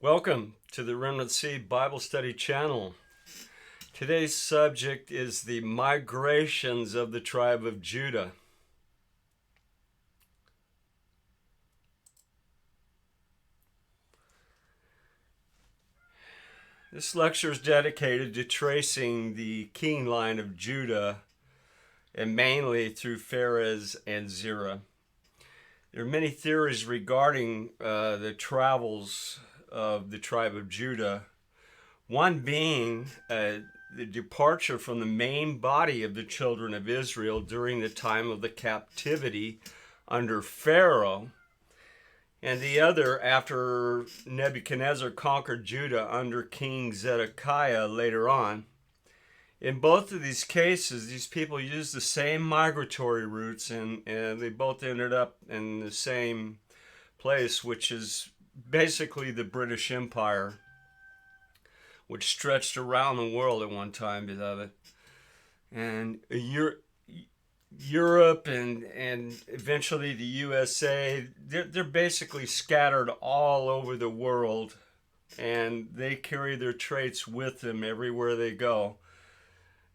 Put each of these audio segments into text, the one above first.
Welcome to the Remnant Seed Bible Study channel. Today's subject is the migrations of the tribe of Judah. This lecture is dedicated to tracing the king line of Judah, and mainly through Pharez and Zerah. There are many theories regarding the travels of the tribe of Judah. One being the departure from the main body of the children of Israel during the time of the captivity under Pharaoh, and the other after Nebuchadnezzar conquered Judah under King Zedekiah later on. In both of these cases, these people used the same migratory routes, and they both ended up in the same place, which is basically the British Empire, which stretched around the world at one time, beloved. And Europe and eventually the USA, they're basically scattered all over the world, and they carry their traits with them everywhere they go.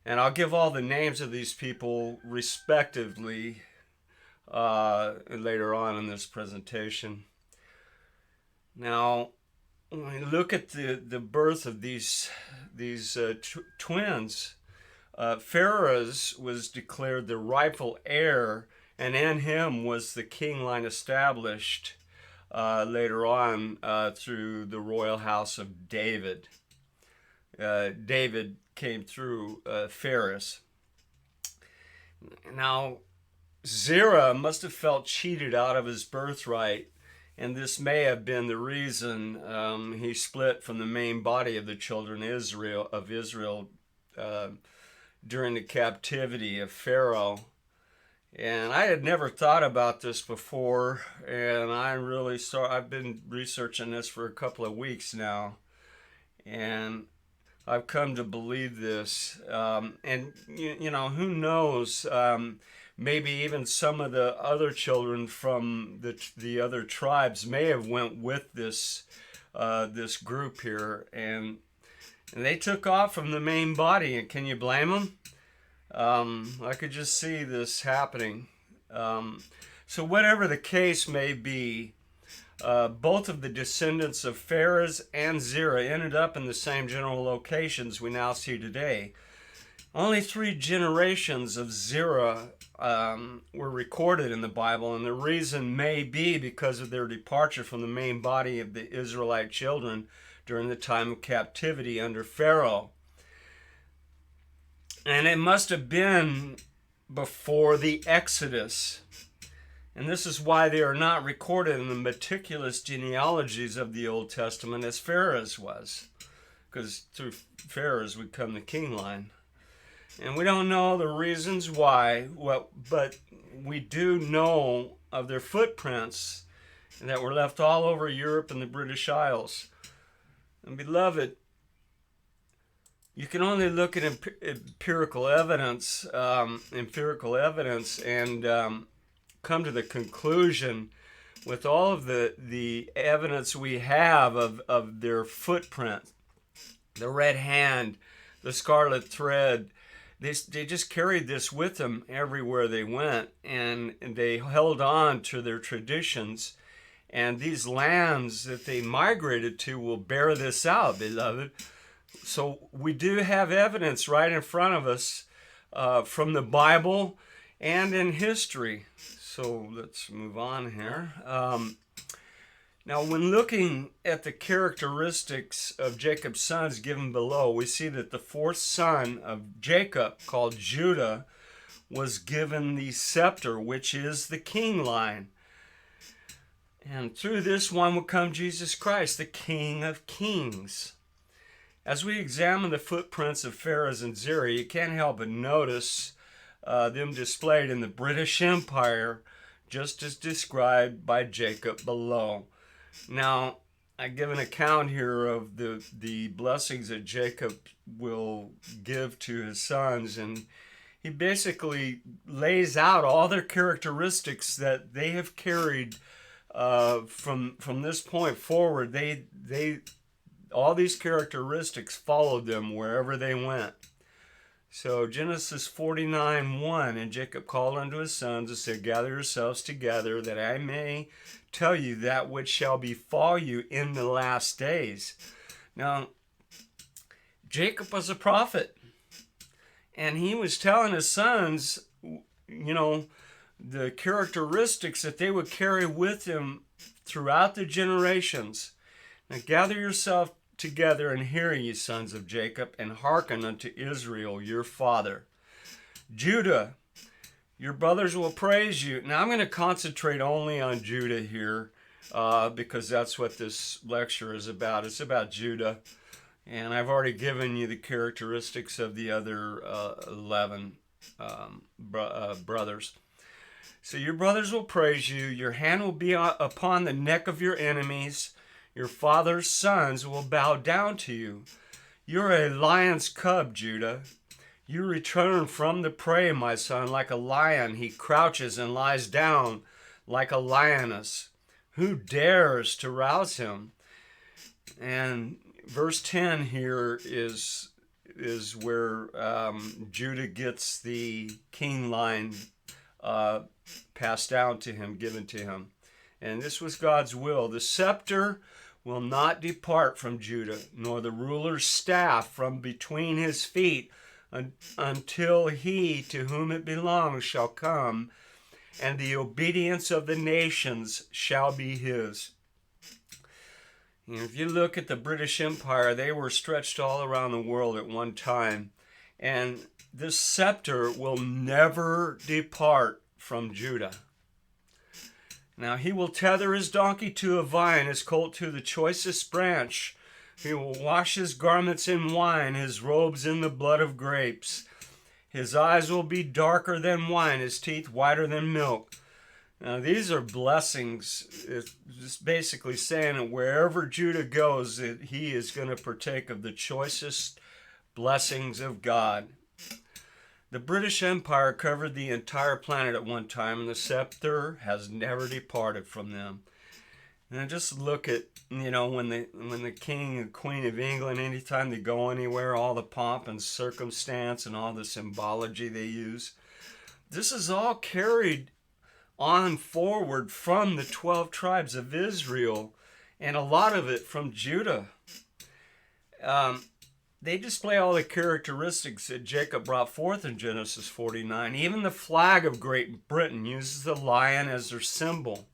And I'll give all the names of these people respectively later on in this presentation. Now, when we look at the birth of these twins, Pharez was declared the rightful heir, and in him was the king line established later on through the royal house of David. David came through Pharez. Now, Zerah must have felt cheated out of his birthright, and this may have been the reason he split from the main body of the children of Israel during the captivity of Pharaoh. And I had never thought about this before, and I've been researching this for a couple of weeks now, and I've come to believe this. And who knows? Maybe even some of the other children from the other tribes may have went with this group here, and they took off from the main body. And can you blame them? I could just see this happening. So whatever the case may be, both of the descendants of Pharez and Zerah ended up in the same general locations we now see today. Only 3 generations of Zerah were recorded in the Bible, and the reason may be because of their departure from the main body of the Israelite children during the time of captivity under Pharaoh. And it must have been before the Exodus. And this is why they are not recorded in the meticulous genealogies of the Old Testament as Pharez was, because through Pharez would come the king line. And we don't know the reasons why, but we do know of their footprints that were left all over Europe and the British Isles. And beloved, you can only look at empirical evidence, and come to the conclusion with all of the evidence we have of their footprint, the red hand, the scarlet thread. They just carried this with them everywhere they went, and they held on to their traditions. And these lands that they migrated to will bear this out, beloved. So we do have evidence right in front of us from the Bible and in history. So let's move on here. Now, when looking at the characteristics of Jacob's sons given below, we see that the 4th son of Jacob, called Judah, was given the scepter, which is the king line. And through this one will come Jesus Christ, the King of Kings. As we examine the footprints of Pharez and Zerah, you can't help but notice them displayed in the British Empire, just as described by Jacob below. Now, I give an account here of the blessings that Jacob will give to his sons, and he basically lays out all their characteristics that they have carried from this point forward, they all these characteristics followed them wherever they went. So Genesis 49:1, and Jacob called unto his sons and said, gather yourselves together, that I may tell you that which shall befall you in the last days. Now, Jacob was a prophet, and he was telling his sons, the characteristics that they would carry with them throughout the generations. Now gather yourself together and hear, ye sons of Jacob, and hearken unto Israel your father. Judah, your brothers will praise you. Now I'm going to concentrate only on Judah here, because that's what this lecture is about. It's about Judah, and I've already given you the characteristics of the other 11 brothers. So your brothers will praise you. Your hand will be upon the neck of your enemies. Your father's sons will bow down to you. You're a lion's cub, Judah. You return from the prey, my son, like a lion. He crouches and lies down like a lioness. Who dares to rouse him? And verse 10 here is where Judah gets the king line passed down to him, given to him. And this was God's will. The scepter will not depart from Judah, nor the ruler's staff from between his feet, until he to whom it belongs shall come, and the obedience of the nations shall be his. And if you look at the British Empire, they were stretched all around the world at one time, and this scepter will never depart from Judah. Now he will tether his donkey to a vine, his colt to the choicest branch. He will wash his garments in wine, his robes in the blood of grapes. His eyes will be darker than wine, his teeth whiter than milk. Now these are blessings. It's just basically saying that wherever Judah goes, he is going to partake of the choicest blessings of God. The British Empire covered the entire planet at one time, and the scepter has never departed from them. And just look at, when the king and queen of England, anytime they go anywhere, all the pomp and circumstance and all the symbology they use. This is all carried on forward from the 12 tribes of Israel, and a lot of it from Judah. They display all the characteristics that Jacob brought forth in Genesis 49. Even the flag of Great Britain uses the lion as their symbol.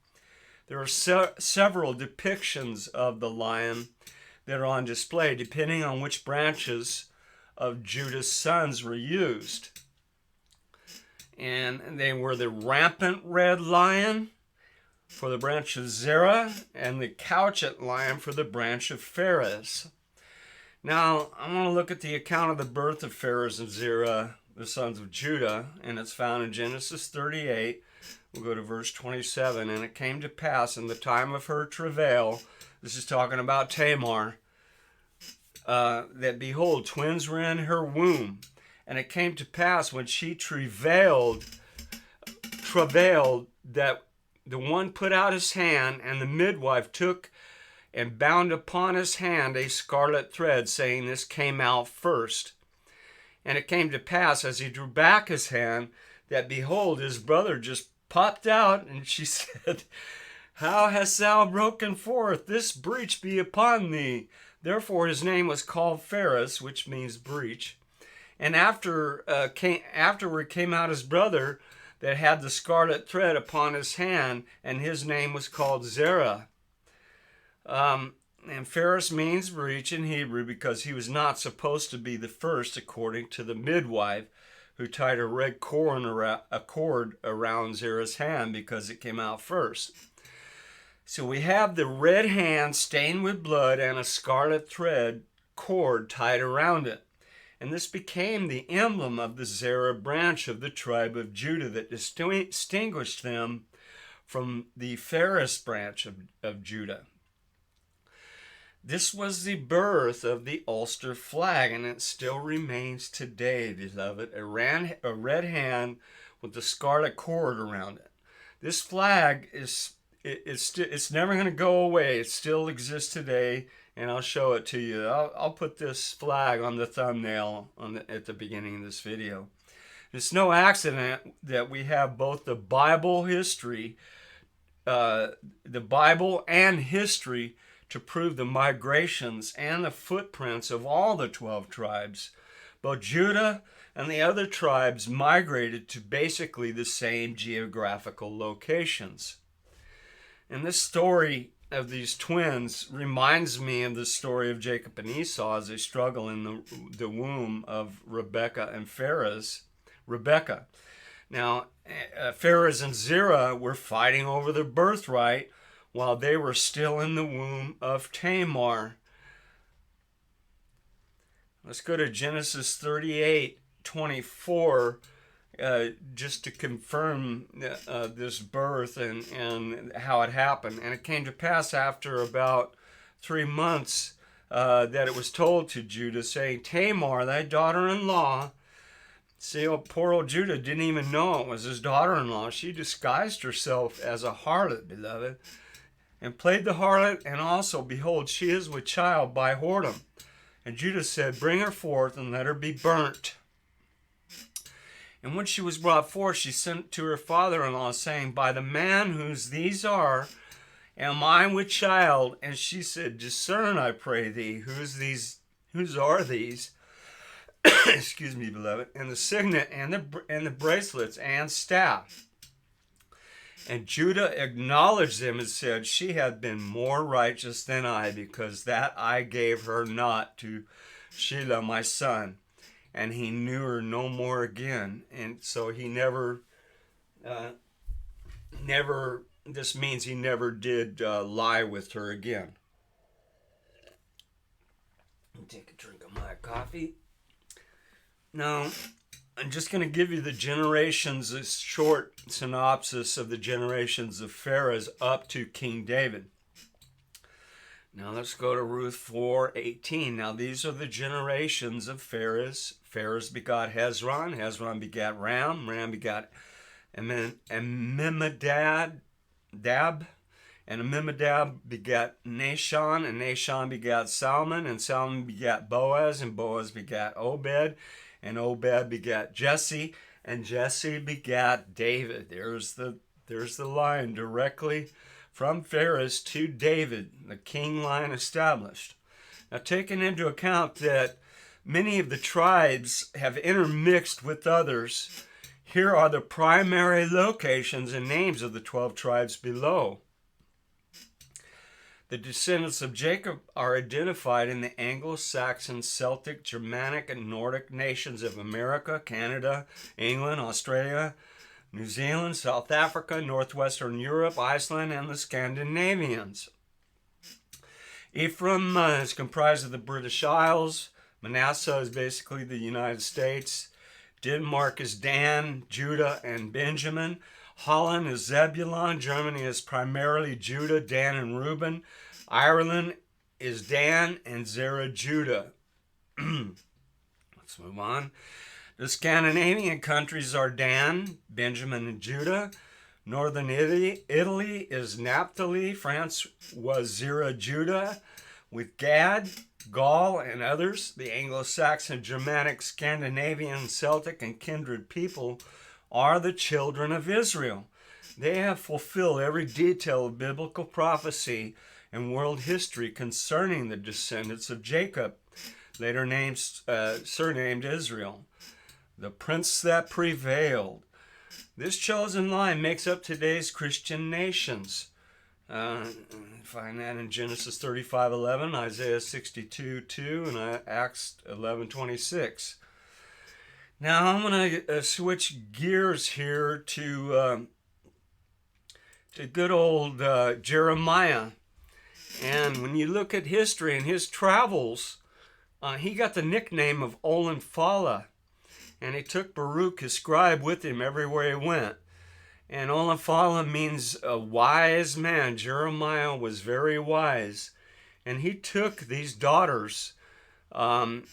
There are several depictions of the lion that are on display, depending on which branches of Judah's sons were used. And they were the rampant red lion for the branch of Zerah, and the couchant lion for the branch of Pharez. Now, I want to look at the account of the birth of Pharez and Zerah, the sons of Judah, and it's found in Genesis 38. We'll go to verse 27. And it came to pass in the time of her travail, this is talking about Tamar, that behold, twins were in her womb. And it came to pass when she travailed, that the one put out his hand, and the midwife took and bound upon his hand a scarlet thread, saying, this came out first. And it came to pass, as he drew back his hand, that behold, his brother just popped out, and she said, how hast thou broken forth? This breach be upon thee. Therefore his name was called Pharez, which means breach. And afterward came out his brother that had the scarlet thread upon his hand, and his name was called Zerah. And Pharez means breach in Hebrew because he was not supposed to be the first, according to the midwife who tied a red cord around Zerah's hand because it came out first. So we have the red hand stained with blood and a scarlet thread cord tied around it. And this became the emblem of the Zerah branch of the tribe of Judah that distinguished them from the Pharez branch of Judah. This was the birth of the Ulster flag, and it still remains today, beloved. A red hand with the scarlet cord around it. This flag is it's never going to go away. It still exists today, and I'll show it to you. I'll put this flag on the thumbnail at the beginning of this video. It's no accident that we have both the Bible history, the Bible and history to prove the migrations and the footprints of all the 12 tribes. Both Judah and the other tribes migrated to basically the same geographical locations. And this story of these twins reminds me of the story of Jacob and Esau as they struggle in the womb of Rebekah and Rebekah. Now, Pharez and Zerah were fighting over their birthright while they were still in the womb of Tamar. Let's go to Genesis 38:24, just to confirm this birth and how it happened. And it came to pass after about 3 months that it was told to Judah, saying, Tamar, thy daughter-in-law. See, poor old Judah didn't even know it was his daughter-in-law. She disguised herself as a harlot, beloved, and played the harlot, and also, behold, she is with child by whoredom. And Judah said, bring her forth, and let her be burnt. And when she was brought forth, she sent to her father-in-law, saying, by the man whose these are, am I with child? And she said, discern, I pray thee, whose are these? Excuse me, beloved. And the signet, and the bracelets, and staff. And Judah acknowledged them and said, she hath been more righteous than I, because that I gave her not to Shelah my son. And he knew her no more again. And so he never, this means he never did lie with her again. Take a drink of my coffee. Now, I'm just going to give you the generations, a short synopsis of the generations of Pharez up to King David. Now let's go to Ruth 4:18. Now these are the generations of Pharez. Pharez begot Hezron. Hezron begat Ram. Ram begat Amminadab. And Amminadab begat Nahshon. And Nahshon begat Salmon. And Salmon begat Boaz. And Boaz begat Obed. And Obed begat Jesse, and Jesse begat David. There's the line directly from Pharez to David, the king line established. Now, taking into account that many of the tribes have intermixed with others, here are the primary locations and names of the 12 tribes below. The descendants of Jacob are identified in the Anglo-Saxon, Celtic, Germanic, and Nordic nations of America, Canada, England, Australia, New Zealand, South Africa, Northwestern Europe, Iceland, and the Scandinavians. Ephraim is comprised of the British Isles. Manasseh is basically the United States. Denmark is Dan, Judah, and Benjamin. Holland is Zebulun. Germany is primarily Judah, Dan, and Reuben. Ireland is Dan and Zerah, Judah. Let's move on. The Scandinavian countries are Dan, Benjamin, and Judah. Northern Italy is Naphtali. France was Zerah, Judah, with Gad, Gaul, and others. The Anglo-Saxon, Germanic, Scandinavian, Celtic, and kindred people are the children of Israel. They have fulfilled every detail of biblical prophecy and world history concerning the descendants of Jacob, later surnamed Israel, the prince that prevailed. This chosen line makes up today's Christian nations. Find that in Genesis 35:11, Isaiah 62:2, and Acts 11:26. Now I'm going to switch gears here to good old Jeremiah. And when you look at history and his travels, he got the nickname of Olenphala. And he took Baruch, his scribe, with him everywhere he went. And Olenphala means a wise man. Jeremiah was very wise. And he took these daughters, and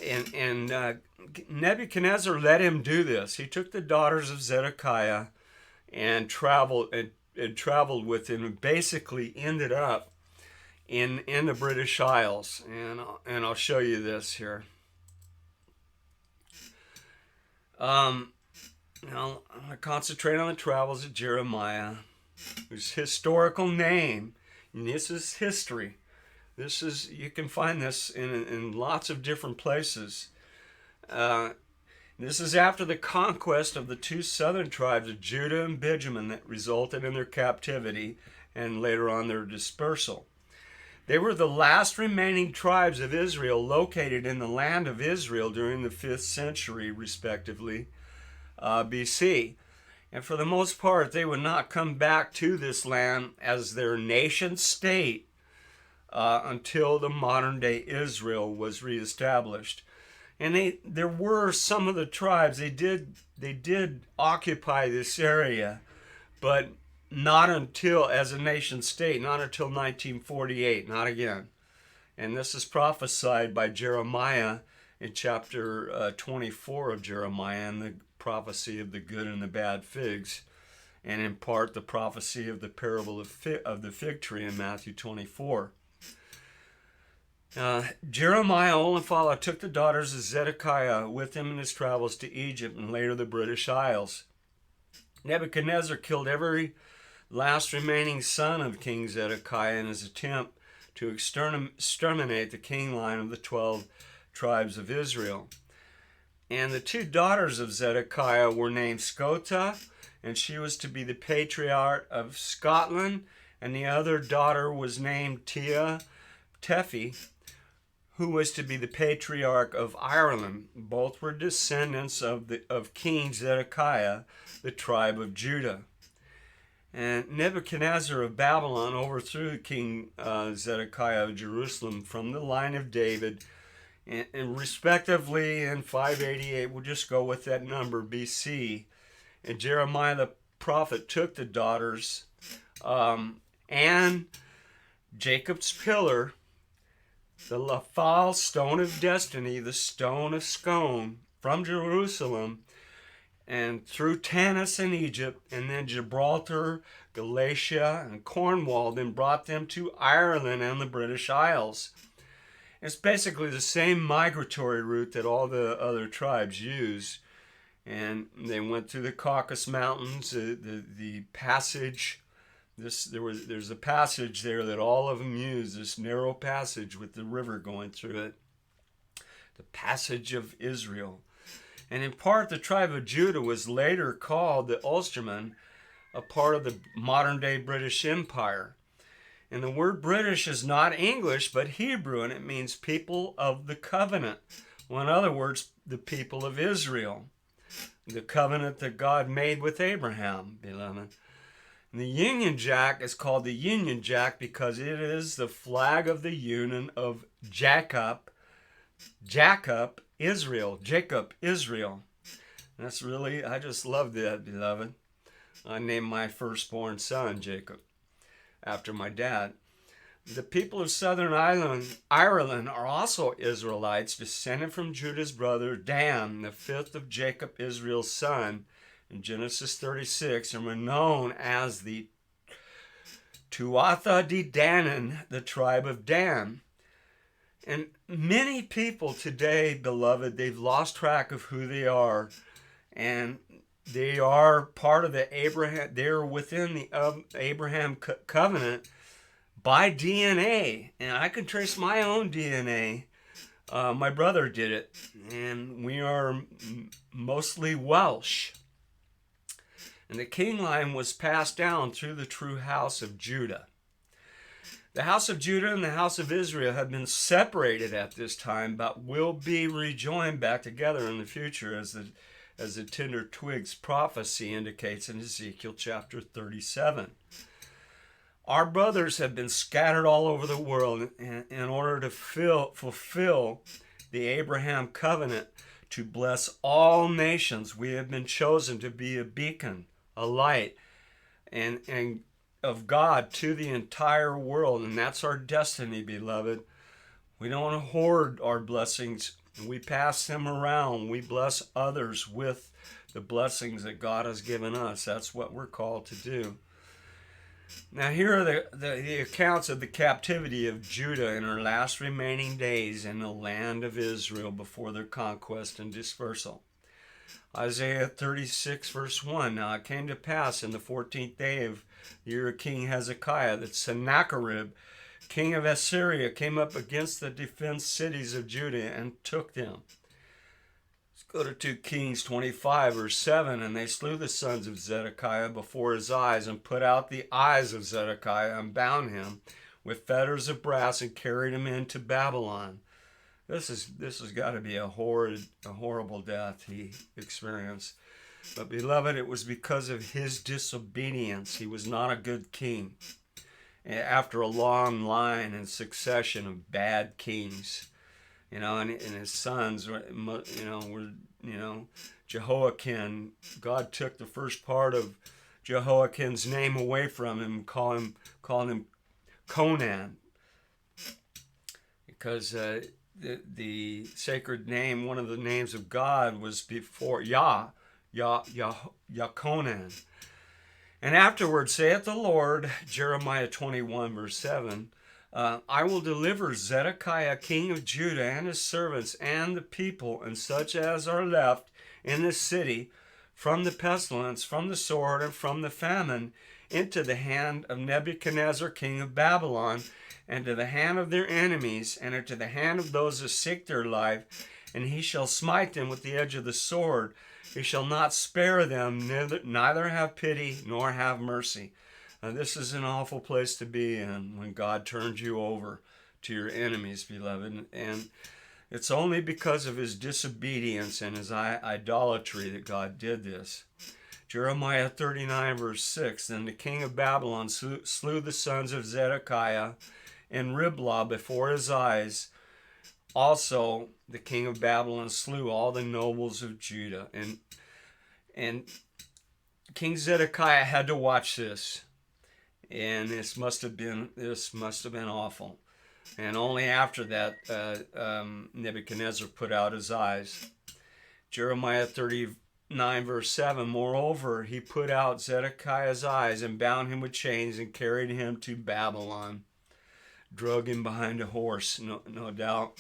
Nebuchadnezzar let him do this. He took the daughters of Zedekiah and traveled and had traveled with him and basically ended up in the British Isles. And I'll show you this here. Now, I'm going to concentrate on the travels of Jeremiah, whose historical name, and this is history. You can find this in lots of different places. This is after the conquest of the two southern tribes of Judah and Benjamin that resulted in their captivity and later on their dispersal. They were the last remaining tribes of Israel located in the land of Israel during the 5th century, respectively, BC. And for the most part, they would not come back to this land as their nation state until the modern-day Israel was reestablished. And there were some of the tribes, they did occupy this area, but not until, as a nation state, not until 1948, not again. And this is prophesied by Jeremiah in chapter 24 of Jeremiah, and the prophecy of the good and the bad figs, and in part the prophecy of the parable of the fig tree in Matthew 24. Jeremiah Olenfala took the daughters of Zedekiah with him in his travels to Egypt and later the British Isles. Nebuchadnezzar killed every last remaining son of King Zedekiah in his attempt to exterminate the king line of the 12 tribes of Israel. And the two daughters of Zedekiah were named Scota, and she was to be the patriarch of Scotland, and the other daughter was named Tefi, who was to be the patriarch of Ireland. Both were descendants of King Zedekiah, the tribe of Judah. And Nebuchadnezzar of Babylon overthrew King Zedekiah of Jerusalem from the line of David, and respectively in 588, we'll just go with that number, BC. And Jeremiah the prophet took the daughters and Jacob's pillar, the Laphal stone of destiny, the stone of Scone, from Jerusalem, and through Tanis in Egypt, and then Gibraltar, Galatia, and Cornwall, then brought them to Ireland and the British Isles. It's basically the same migratory route that all the other tribes use. And they went through the Caucasus Mountains, the passage. There's a passage there that all of them use, this narrow passage with the river going through it. The passage of Israel. And in part, the tribe of Judah was later called the Ulstermen, a part of the modern-day British Empire. And the word British is not English, but Hebrew, and it means people of the covenant. Well, in other words, the people of Israel. The covenant that God made with Abraham, beloved. And the Union Jack is called the Union Jack because it is the flag of the union of Jacob, Israel. And that's really, I just love that, beloved. I named my firstborn son Jacob after my dad. The people of Southern Ireland are also Israelites, descended from Judah's brother Dan, the fifth of Jacob, Israel's son, in Genesis 36, and were known as the Tuatha De Danann, the tribe of Dan. And many people today, beloved, they've lost track of who they are, and they are part of the Abraham. They're within the Abraham covenant by DNA, and I can trace my own DNA. My brother did it, and we are mostly Welsh. And the king line was passed down through the true house of Judah. The house of Judah and the house of Israel have been separated at this time, but will be rejoined back together in the future, as the tender twigs prophecy indicates in Ezekiel chapter 37. Our brothers have been scattered all over the world in order to fulfill the Abraham covenant to bless all nations. We have been chosen to be a beacon, a light, and of God to the entire world, and that's our destiny, beloved. We don't hoard our blessings. We pass them around. We bless others with the blessings that God has given us. That's what we're called to do. Now, here are the accounts of the captivity of Judah in her last remaining days in the land of Israel before their conquest and dispersal. Isaiah 36, verse 1. Now it came to pass in the 14th day of the year of King Hezekiah that Sennacherib, king of Assyria, came up against the defense cities of Judah and took them. Go to 2 Kings 25, verse 7. And they slew the sons of Zedekiah before his eyes, and put out the eyes of Zedekiah, and bound him with fetters of brass, and carried him into Babylon. This has got to be a horrible death he experienced. But beloved, it was because of his disobedience. He was not a good king. After a long line and succession of bad kings. And his sons, were Jehoiakim. God took the first part of Jehoiakim's name away from him, called him Conan, because the sacred name, one of the names of God, was before Yaconan. And afterward, saith the Lord, Jeremiah 21, verse 7. I will deliver Zedekiah, king of Judah, and his servants, and the people, and such as are left in the city, from the pestilence, from the sword, and from the famine, into the hand of Nebuchadnezzar, king of Babylon, and to the hand of their enemies, and into the hand of those that seek their life. And he shall smite them with the edge of the sword. He shall not spare them, neither have pity, nor have mercy. This is an awful place to be in when God turns you over to your enemies, beloved. And it's only because of his disobedience and his idolatry that God did this. Jeremiah 39, verse 6. Then the king of Babylon slew the sons of Zedekiah in Riblah before his eyes. Also, the king of Babylon slew all the nobles of Judah. And King Zedekiah had to watch this. And this must have been awful. And only after that, Nebuchadnezzar put out his eyes. Jeremiah 39, verse 7. Moreover, he put out Zedekiah's eyes and bound him with chains and carried him to Babylon. Drug him behind a horse, no doubt.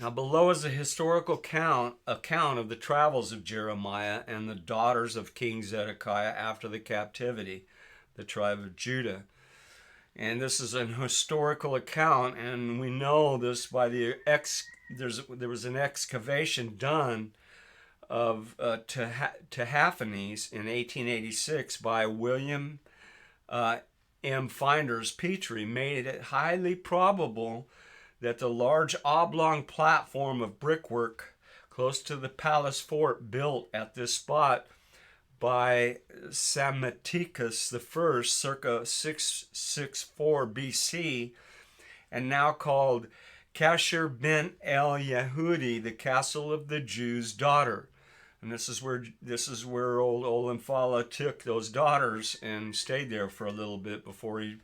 Now below is a historical account of the travels of Jeremiah and the daughters of King Zedekiah after the captivity, the tribe of Judah. And this is an historical account, and we know this by there was an excavation done of Tehaphnes in 1886 by William M. Finders Petrie, made it highly probable that the large oblong platform of brickwork close to the palace fort built at this spot by Psammetichus I, circa 664 BC, and now called Kasher ben El Yehudi, the castle of the Jew's daughter. And this is where old Olymphala took those daughters and stayed there for a little bit before he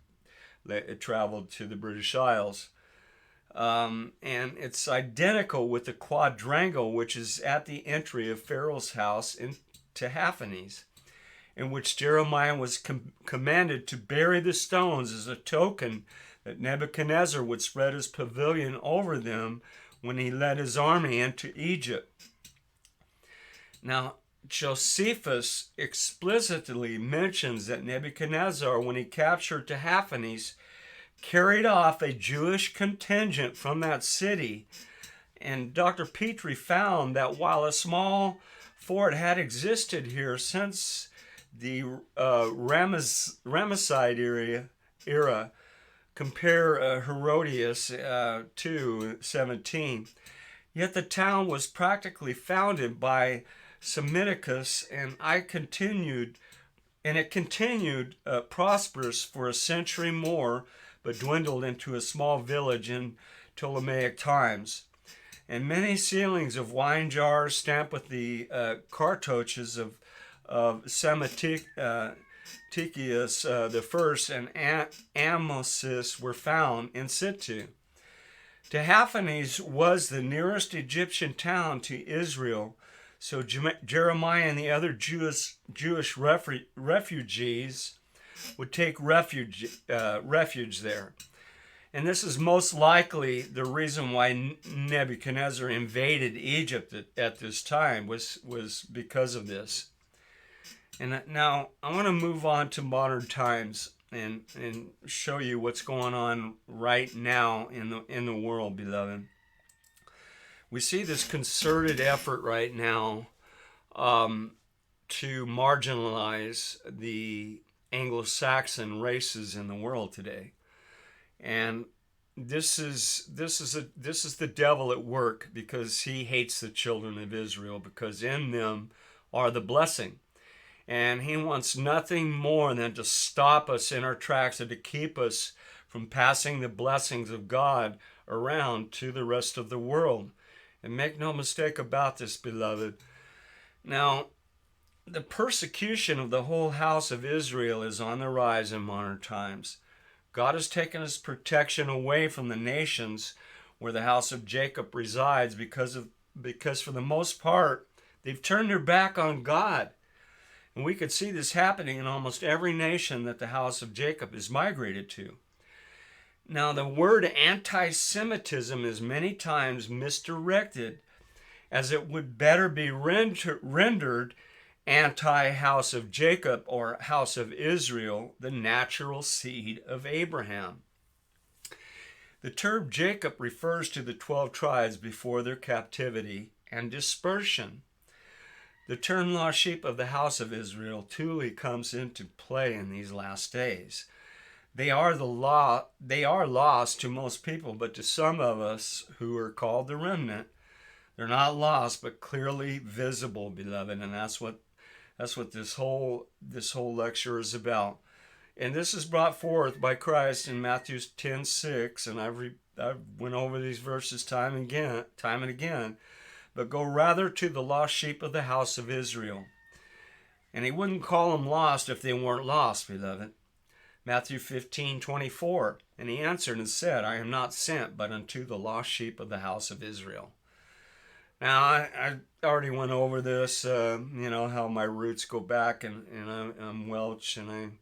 traveled to the British Isles. And it's identical with the quadrangle which is at the entry of Pharaoh's house in Tehaphnes, in which Jeremiah was commanded to bury the stones as a token that Nebuchadnezzar would spread his pavilion over them when he led his army into Egypt. Now, Josephus explicitly mentions that Nebuchadnezzar, when he captured Tehaphnes, carried off a Jewish contingent from that city. And Dr. Petrie found that while a small fort had existed here since the Ramesside era, compare Herodotus 2:17, yet the town was practically founded by Psammetichus, and it continued prosperous for a century more, but dwindled into a small village in Ptolemaic times. And many ceilings of wine jars stamped with the cartouches of Psammetichus I and Amosis were found in situ. Tehaphnes was the nearest Egyptian town to Israel, so Jeremiah and the other Jewish refugees would take refuge there. And this is most likely the reason why Nebuchadnezzar invaded Egypt at this time was because of this. And now I want to move on to modern times and show you what's going on right now in the world, beloved. We see this concerted effort right now to marginalize the Anglo-Saxon races in the world today. And this is the devil at work, because he hates the children of Israel, because in them are the blessing. And he wants nothing more than to stop us in our tracks and to keep us from passing the blessings of God around to the rest of the world. And make no mistake about this, beloved. Now, the persecution of the whole house of Israel is on the rise in modern times. God has taken his protection away from the nations where the house of Jacob resides because for the most part, they've turned their back on God. And we could see this happening in almost every nation that the house of Jacob is migrated to. Now, the word anti-Semitism is many times misdirected, as it would better be rendered anti-house of Jacob, or house of Israel, the natural seed of Abraham. The term Jacob refers to the 12 tribes before their captivity and dispersion. The term lost sheep of the house of Israel truly comes into play in these last days. They are lost to most people, but to some of us who are called the remnant, they're not lost, but clearly visible, beloved. And that's what this whole lecture is about. And this is brought forth by Christ in Matthew 10:6, and I've went over these verses time and again. But go rather to the lost sheep of the house of Israel. And he wouldn't call them lost if they weren't lost, beloved. Matthew 15:24, and he answered and said, I am not sent but unto the lost sheep of the house of Israel. Now, I already went over this, how my roots go back, and I'm Welsh, and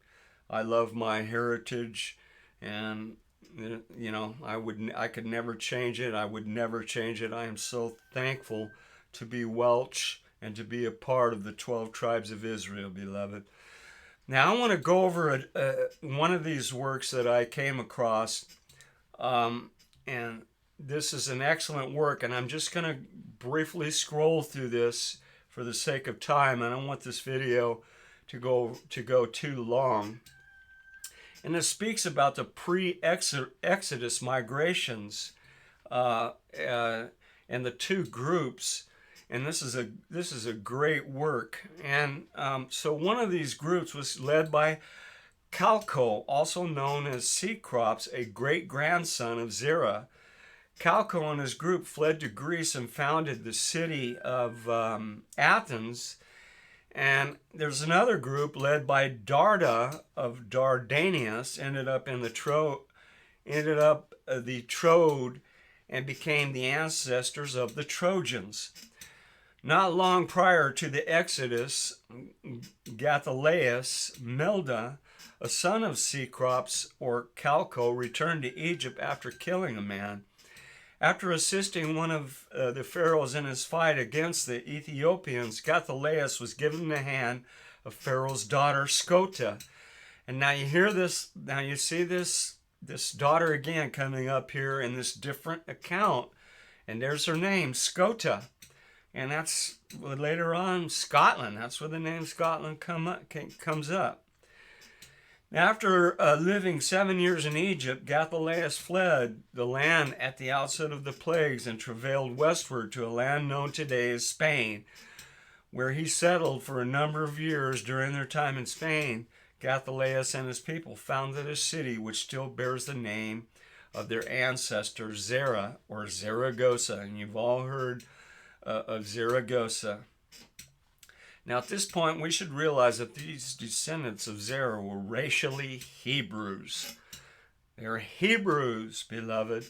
I love my heritage, and I could never change it. I would never change it. I am so thankful to be Welsh and to be a part of the 12 tribes of Israel, beloved. Now, I want to go over one of these works that I came across, and this is an excellent work, and I'm just going to briefly scroll through this for the sake of time. I don't want this video to go too long. And it speaks about the pre-Exodus migrations and the two groups. And this is a great work. And so one of these groups was led by Calco, also known as Cecrops, a great-grandson of Zerah. Calco and his group fled to Greece and founded the city of Athens. And there's another group led by Darda of Dardanius, ended up the Troad, and became the ancestors of the Trojans. Not long prior to the Exodus, Gathilaus Milda, a son of Cecrops or Calco, returned to Egypt after killing a man. After assisting one of the pharaohs in his fight against the Ethiopians, Gathilaus was given the hand of Pharaoh's daughter, Scota. And now you hear this, now you see this daughter again coming up here in this different account. And there's her name, Scota. And that's later on Scotland. That's where the name Scotland comes up. After living 7 years in Egypt, Gathilaus fled the land at the outset of the plagues and travailed westward to a land known today as Spain, where he settled for a number of years. During their time in Spain, Gathilaus and his people founded a city which still bears the name of their ancestor Zerah, or Zaragoza, and you've all heard of Zaragoza. Now, at this point, we should realize that these descendants of Zerah were racially Hebrews. They're Hebrews, beloved.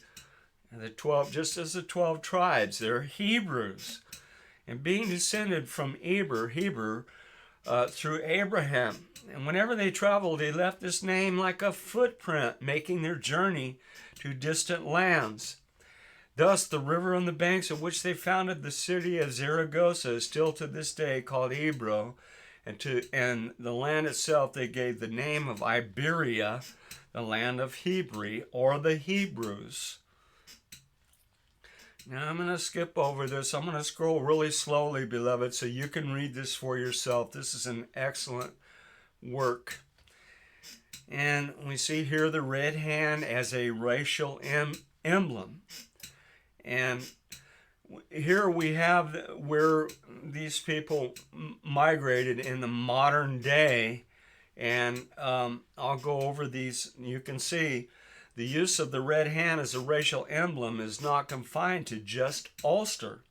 And the 12, just as the 12 tribes, they're Hebrews. And being descended from Eber, through Abraham. And whenever they traveled, they left this name like a footprint, making their journey to distant lands. Thus, the river on the banks of which they founded the city of Zaragoza is still to this day called Ebro, and the land itself they gave the name of Iberia, the land of Hebrew, or the Hebrews. Now I'm going to skip over this. I'm going to scroll really slowly, beloved, so you can read this for yourself. This is an excellent work. And we see here the red hand as a racial emblem. And here we have where these people migrated in the modern day. And I'll go over these. You can see the use of the red hand as a racial emblem is not confined to just Ulster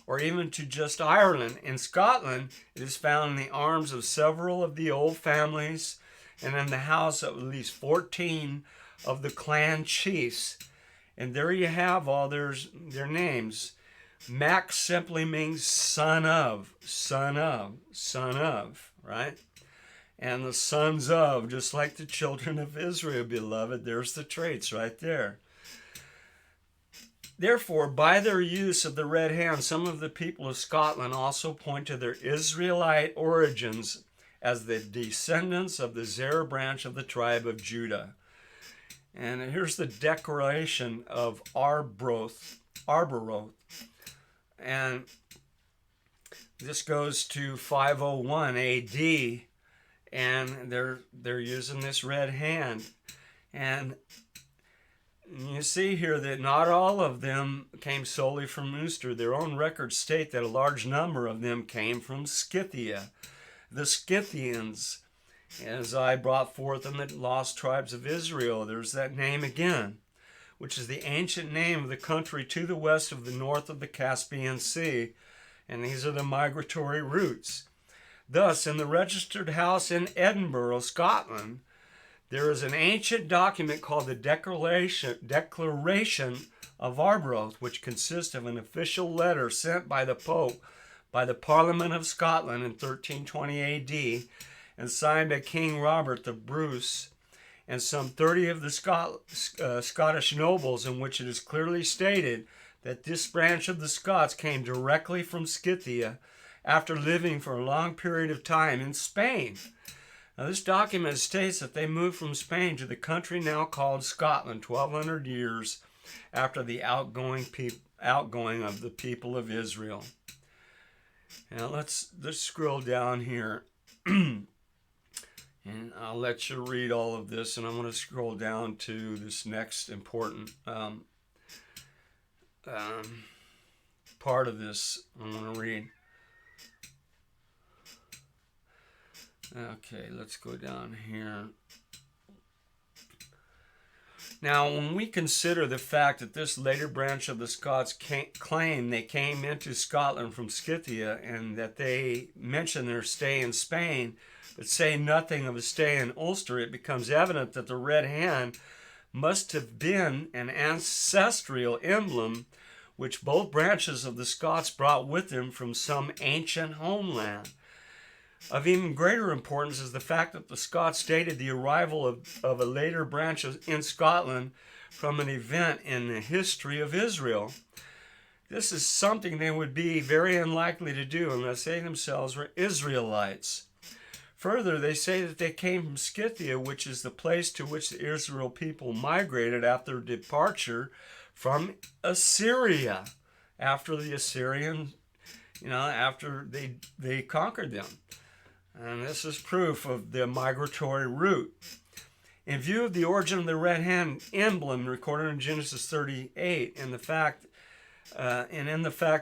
or even to just Ireland. In Scotland, it is found in the arms of several of the old families and in the house of at least 14 of the clan chiefs. And there you have all their names. Mac simply means son of, right? And the sons of, just like the children of Israel, beloved, there's the traits right there. Therefore, by their use of the red hand, some of the people of Scotland also point to their Israelite origins as the descendants of the Zerah branch of the tribe of Judah. And here's the declaration of Arbroath. And this goes to 501 AD. And they're using this red hand. And you see here that not all of them came solely from Ulster. Their own records state that a large number of them came from Scythia. The Scythians, as I brought forth in the lost tribes of Israel, there's that name again, which is the ancient name of the country to the west of the north of the Caspian Sea. And these are the migratory routes. Thus, in the registered house in Edinburgh, Scotland, there is an ancient document called the Declaration of Arbroath, which consists of an official letter sent by the Pope by the Parliament of Scotland in 1320 AD and signed by King Robert the Bruce and some 30 of the Scottish nobles, in which it is clearly stated that this branch of the Scots came directly from Scythia after living for a long period of time in Spain. Now, this document states that they moved from Spain to the country now called Scotland 1,200 years after the outgoing of the people of Israel. Now, let's scroll down here. And I'll let you read all of this, and I'm going to scroll down to this next important part of this I'm going to read. Okay, let's go down here. Now, when we consider the fact that this later branch of the Scots claim they came into Scotland from Scythia and that they mention their stay in Spain, but say nothing of a stay in Ulster, it becomes evident that the red hand must have been an ancestral emblem which both branches of the Scots brought with them from some ancient homeland. Of even greater importance is the fact that the Scots dated the arrival of a later branch in Scotland from an event in the history of Israel. This is something they would be very unlikely to do unless they themselves were Israelites. Further, they say that they came from Scythia, which is the place to which the Israel people migrated after departure from Assyria, after the Assyrian, after they conquered them. And this is proof of the migratory route. In view of the origin of the red hand emblem recorded in Genesis 38, and in the fact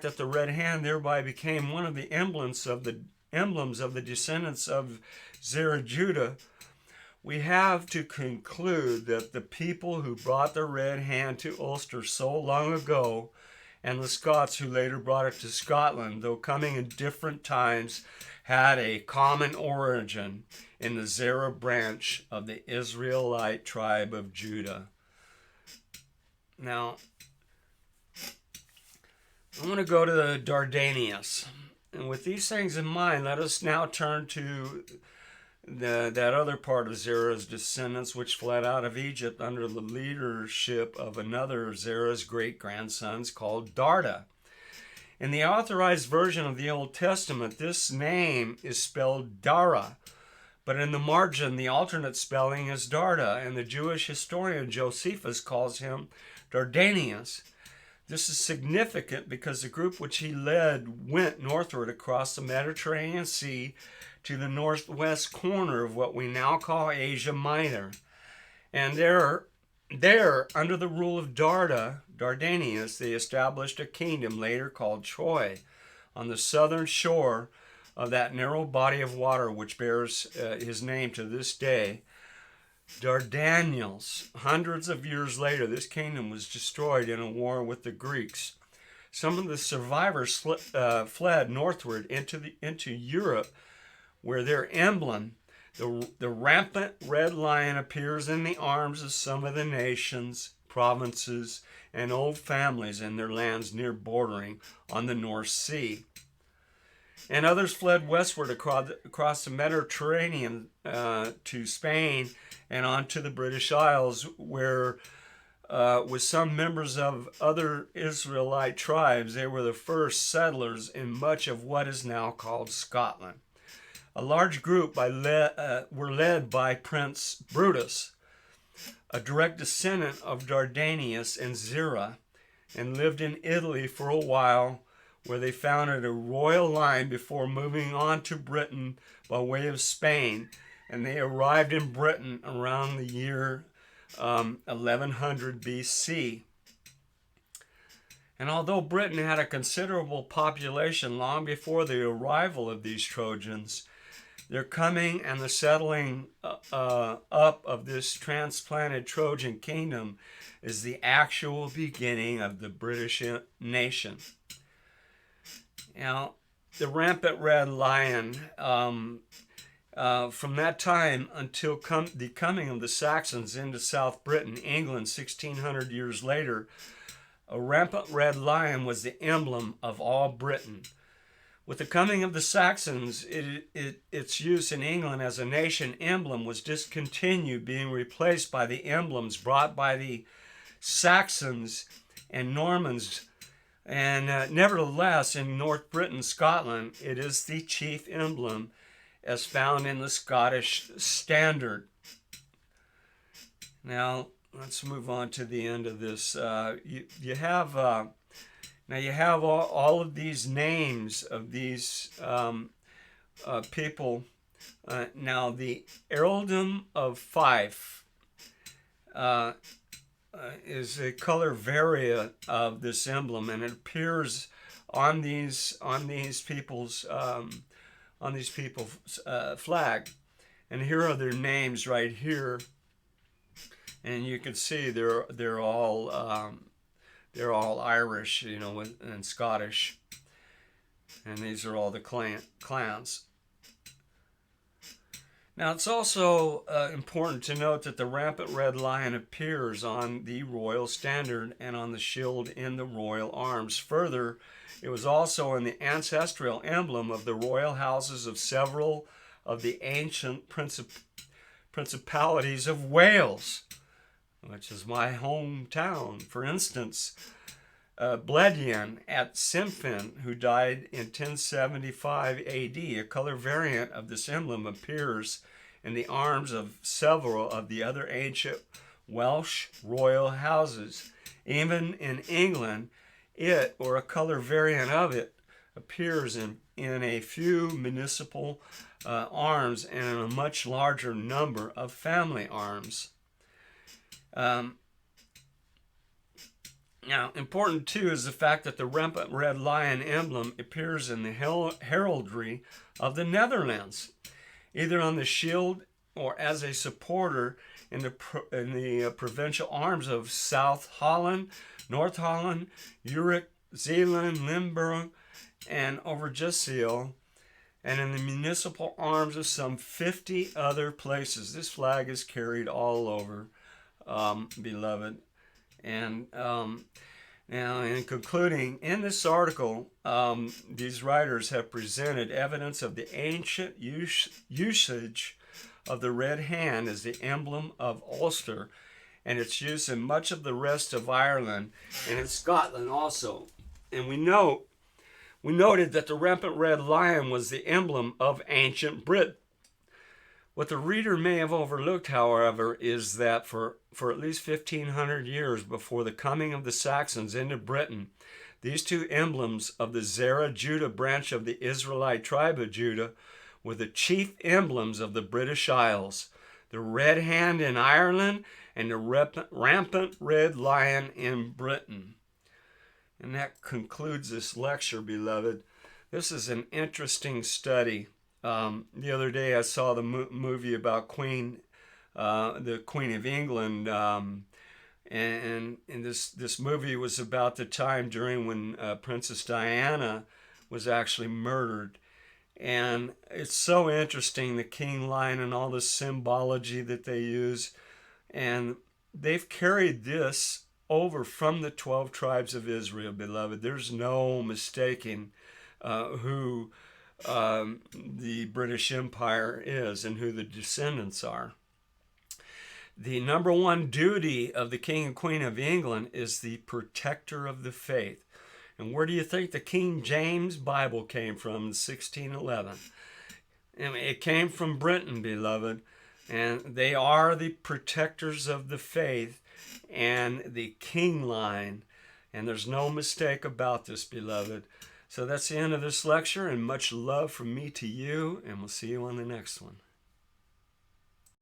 that the red hand thereby became one of the emblems of the descendants of Zerah Judah, we have to conclude that the people who brought the red hand to Ulster so long ago, and the Scots who later brought it to Scotland, though coming in different times, had a common origin in the Zerah branch of the Israelite tribe of Judah. Now, I want to go to the Dardanius. And with these things in mind, let us now turn to that other part of Zerah's descendants which fled out of Egypt under the leadership of another of Zerah's great grandsons called Darda. In the authorized version of the Old Testament, this name is spelled Dara, but in the margin, the alternate spelling is Darda, and the Jewish historian Josephus calls him Dardanius. This is significant because the group which he led went northward across the Mediterranean Sea to the northwest corner of what we now call Asia Minor. And there, under the rule of Dardanius, they established a kingdom later called Troy on the southern shore of that narrow body of water which bears his name to this day. Dardanelles. Hundreds of years later, this kingdom was destroyed in a war with the Greeks. Some of the survivors fled northward into Europe, where their emblem, the rampant red lion, appears in the arms of some of the nations, provinces, and old families in their lands near bordering on the North Sea. And others fled westward across the Mediterranean to Spain and on to the British Isles, where with some members of other Israelite tribes, they were the first settlers in much of what is now called Scotland. A large group were led by Prince Brutus, a direct descendant of Dardanius and Zerah, and lived in Italy for a while, where they founded a royal line before moving on to Britain by way of Spain. And they arrived in Britain around the year 1100 BC. And although Britain had a considerable population long before the arrival of these Trojans, their coming and the settling up of this transplanted Trojan kingdom is the actual beginning of the British nation. Now, the rampant red lion, from that time until the coming of the Saxons into South Britain, England, 1600 years later, a rampant red lion was the emblem of all Britain. With the coming of the Saxons, its use in England as a nation emblem was discontinued, being replaced by the emblems brought by the Saxons and Normans. And nevertheless, in North Britain, Scotland, it is the chief emblem as found in the Scottish Standard. Now, let's move on to the end of this. You have all of these names of these people. Now, the earldom of Fife is a color variant of this emblem, and it appears on these people's flag. And here are their names right here, and you can see they're all Irish, and Scottish, and these are all the clans. Now, it's also important to note that the rampant red lion appears on the royal standard and on the shield in the royal arms. Further, it was also in the ancestral emblem of the royal houses of several of the ancient principalities of Wales, which is my hometown. For instance, Bledion at Simfin, who died in 1075 AD, a color variant of this emblem appears in the arms of several of the other ancient Welsh royal houses. Even in England, it, or a color variant of it, appears in a few municipal arms and in a much larger number of family arms. Now, important too is the fact that the rampant red lion emblem appears in the heraldry of the Netherlands, either on the shield or as a supporter in the provincial arms of South Holland, North Holland, Urk, Zeeland, Limburg, and Overijssel, and in the municipal arms of some 50 other places. This flag is carried all over, beloved. And Now, in concluding, in this article, these writers have presented evidence of the ancient usage of the red hand as the emblem of Ulster, and it's used in much of the rest of Ireland and in Scotland also. And we noted that the rampant red lion was the emblem of ancient Britain. What the reader may have overlooked, however, is that for at least 1,500 years before the coming of the Saxons into Britain, these two emblems of the Zerah Judah branch of the Israelite tribe of Judah were the chief emblems of the British Isles: the red hand in Ireland and the rampant red lion in Britain. And that concludes this lecture, beloved. This is an interesting study. The other day I saw the movie about the Queen of England, and this movie was about the time during when Princess Diana was actually murdered. And it's so interesting, the king lion and all the symbology that they use. And they've carried this over from the 12 tribes of Israel, beloved. There's no mistaking who the British Empire is and who the descendants are. The number one duty of the King and Queen of England is the protector of the faith. And where do you think the King James Bible came from in 1611? It came from Britain, beloved. And they are the protectors of the faith and the king line. And there's no mistake about this, beloved. So that's the end of this lecture, and much love from me to you, and we'll see you on the next one.